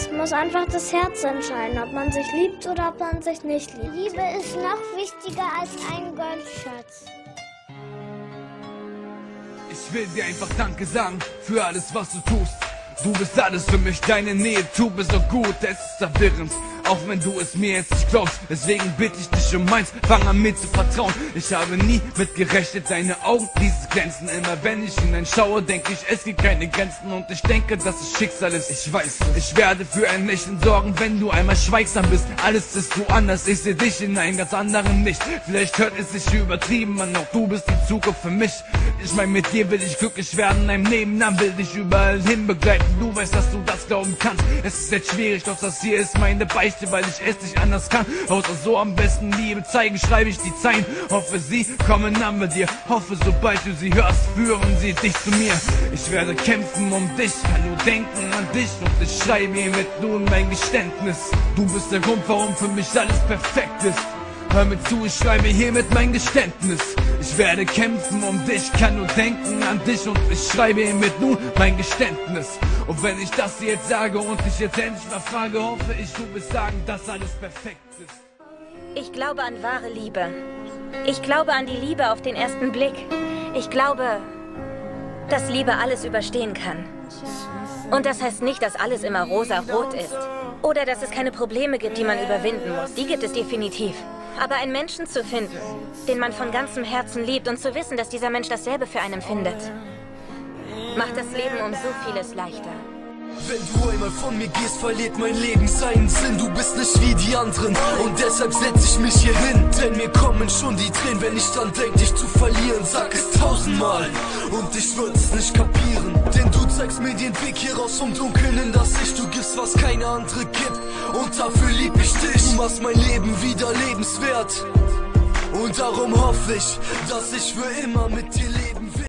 Es muss einfach das Herz entscheiden, ob man sich liebt oder ob man sich nicht liebt. Liebe ist noch wichtiger als ein Goldschatz. Ich will dir einfach Danke sagen für alles, was du tust. Du bist alles für mich, deine Nähe tut mir so gut. Es ist verwirrend, auch wenn du es mir jetzt nicht glaubst. Deswegen bitte ich dich um meins, fang an mir zu vertrauen. Ich habe nie mit gerechnet, deine Augen, dieses glänzen. Immer wenn ich hineinschaue, denke ich, es gibt keine Grenzen. Und ich denke, dass es Schicksal ist. Ich weiß, ich werde für ein Lächeln sorgen, wenn du einmal schweigsam bist. Alles ist so anders, ich seh dich in einem ganz anderen Licht. Vielleicht hört es sich übertrieben an, auch du bist die Zukunft für mich. Ich mein, mit dir will ich glücklich werden, in einem Nebenan will dich überall hin begleiten. Du weißt, dass du das glauben kannst. Es ist jetzt schwierig, doch das hier ist meine Beichte, weil ich es nicht anders kann. Außer so am besten Liebe zeigen, schreibe ich die Zeilen. Hoffe, sie kommen an bei dir. Hoffe, sobald du sie hörst, führen sie dich zu mir. Ich werde kämpfen um dich, kann nur denken an dich. Und ich schreibe hiermit nun mein Geständnis. Du bist der Grund, warum für mich alles perfekt ist. Hör mir zu, ich schreibe hiermit mein Geständnis. Ich werde kämpfen um dich, kann nur denken an dich. Und ich schreibe hiermit nun mein Geständnis. Und wenn ich das dir jetzt sage und dich jetzt endlich mal frage, hoffe ich, du wirst sagen, dass alles perfekt ist. Ich glaube an wahre Liebe. Ich glaube an die Liebe auf den ersten Blick. Ich glaube, dass Liebe alles überstehen kann. Und das heißt nicht, dass alles immer rosa-rot ist. Oder dass es keine Probleme gibt, die man überwinden muss. Die gibt es definitiv. Aber einen Menschen zu finden, den man von ganzem Herzen liebt und zu wissen, dass dieser Mensch dasselbe für einen findet, macht das Leben um so vieles leichter. Wenn du einmal von mir gehst, verliert mein Leben seinen Sinn. Du bist nicht wie die anderen und deshalb setz ich mich hier hin. Denn mir kommen schon die Tränen, wenn ich dran denk, dich zu verlieren. Sag es 1000-mal und ich würd's nicht kapieren. Denn du zeigst mir den Weg hier raus vom Dunkeln in das Licht. Du gibst, was keine andere gibt und dafür lieb ich dich. Du machst mein Leben wieder lebenswert und darum hoffe ich, dass ich für immer mit dir leben will.